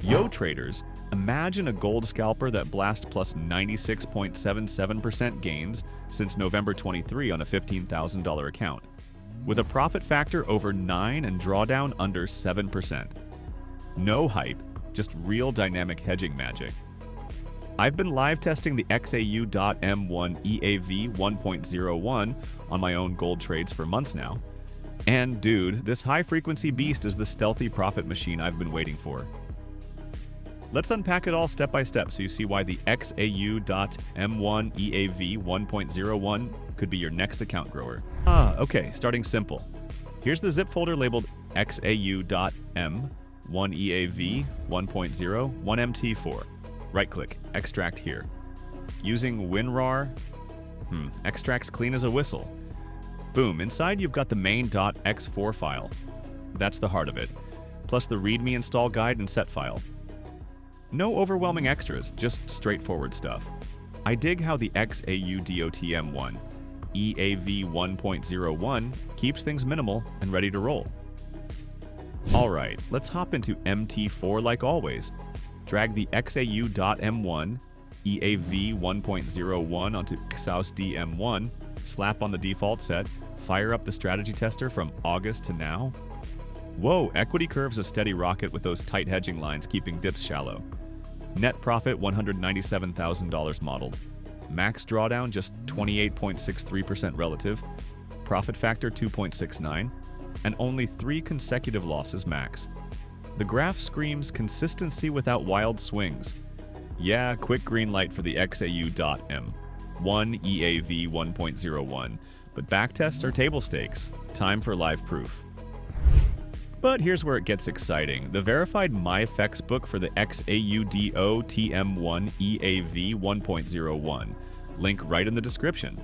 Yo traders, imagine a gold scalper that blasts plus 96.77% gains since November 23 on a $15,000 account, with a profit factor over 9 and drawdown under 7%. No hype, just real dynamic hedging magic. I've been live testing the XAU DOT M1 V1.01 on my own gold trades for months now. And dude, this high-frequency beast is the stealthy profit machine I've been waiting for. Let's unpack it all step by step so you see why the XAU DOT M1 V1.01 could be your next account grower. Okay, starting simple. Here's the zip folder labeled XAU DOT M1 V1.01 MT4. Right-click, extract here. Using WinRAR, extracts clean as a whistle. Boom, inside you've got the main .x4 file. That's the heart of it, plus the README install guide and set file. No overwhelming extras, just straightforward stuff. I dig how the XAU DOT M1 V1.01 keeps things minimal and ready to roll. Alright, let's hop into MT4 like always. Drag the XAU DOT M1 V1.01 onto XAUUSD M1, slap on the default set, fire up the strategy tester from August to now. Whoa, equity curve's a steady rocket with those tight hedging lines keeping dips shallow. Net profit $197,000 modeled. Max drawdown just 28.63% relative. Profit factor 2.69. And only 3 consecutive losses max. The graph screams consistency without wild swings. Yeah, quick green light for the XAU DOT M1 V1.01, but backtests are table stakes. Time for live proof. But here's where it gets exciting. The verified MyFX book for the XAU DOT M1 V1.01. Link right in the description.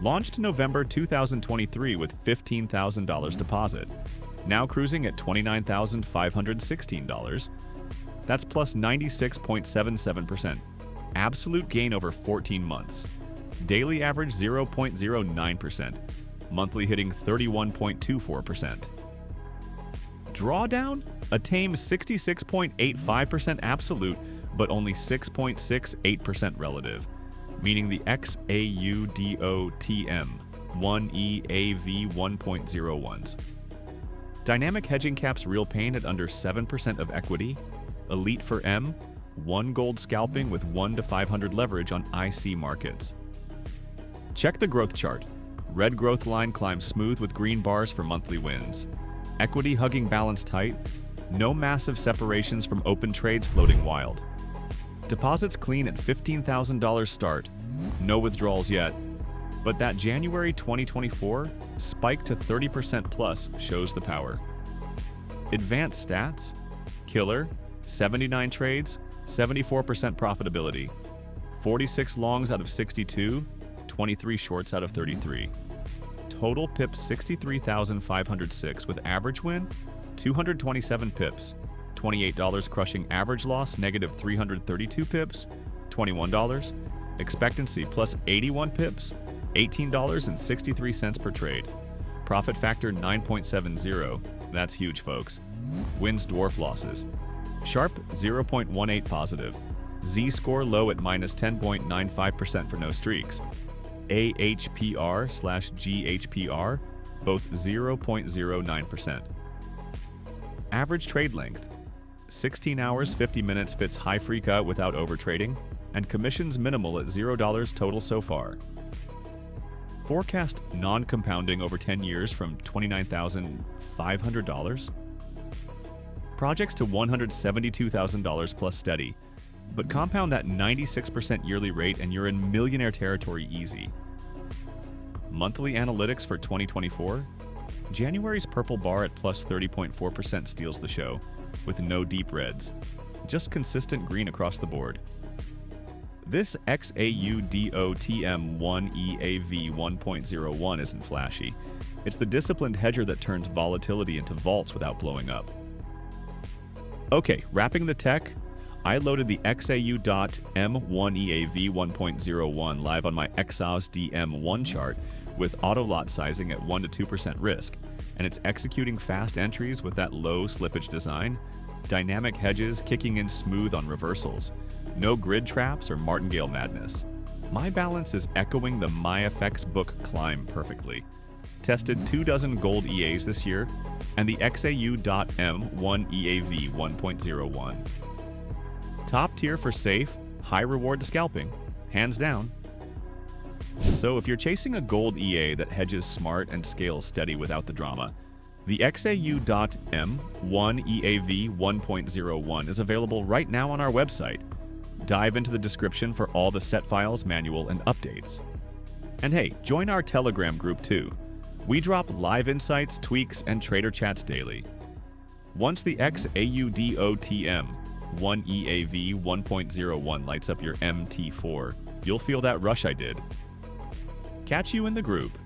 Launched November 2023 with $15,000 deposit. Now cruising at $29,516. That's plus 96.77%. Absolute gain over 14 months. Daily average 0.09%. Monthly hitting 31.24%. Drawdown? A tame 66.85% absolute, but only 6.68% relative, meaning the XAU DOT M1 V1.01's. Dynamic hedging caps real pain at under 7% of equity. Elite for M, 1 gold scalping with 1 to 500 leverage on IC markets. Check the growth chart. Red growth line climbs smooth with green bars for monthly wins. Equity hugging balance tight. No massive separations from open trades floating wild. Deposits clean at $15,000 start. No withdrawals yet. But that January 2024 spike to 30% plus shows the power. Advanced stats? Killer. 79 trades, 74% profitability. 46 longs out of 62, 23 shorts out of 33. Total pips 63,506 with average win 227 pips, $28 crushing average loss negative 332 pips, $21. Expectancy plus 81 pips, $18.63 per trade. Profit factor 9.70. That's huge, folks. Wins dwarf losses. Sharp 0.18 positive. Z-score low at minus 10.95% for no streaks. AHPR/GHPR, both 0.09%. Average trade length. 16 hours, 50 minutes fits high freak out without overtrading, and commissions minimal at $0 total so far. Forecast non-compounding over 10 years from $29,500. Projects to $172,000 plus steady, but compound that 96% yearly rate and you're in millionaire territory easy. Monthly analytics for 2024. January's purple bar at plus 30.4% steals the show, with no deep reds. Just consistent green across the board. This XAU DOT M1 V1.01 isn't flashy. It's the disciplined hedger that turns volatility into vaults without blowing up. Okay, wrapping the tech, I loaded the XAU DOT M1 V1.01 live on my XAUUSD M1 chart with auto lot sizing at 1 to 2% risk, and it's executing fast entries with that low slippage design. Dynamic hedges kicking in smooth on reversals. No grid traps or Martingale madness. My balance is echoing the MyFX book climb perfectly. Tested 24 gold EAs this year, and the XAU DOT M1 V1.01. Top tier for safe, high reward to scalping, hands down. So if you're chasing a gold EA that hedges smart and scales steady without the drama, the XAU DOT M1 V1.01 is available right now on our website. Dive into the description for all the set files, manual, and updates. And hey, join our Telegram group too. We drop live insights, tweaks, and trader chats daily. Once the XAU DOT M1 V1.01 lights up your MT4, you'll feel that rush I did. Catch you in the group.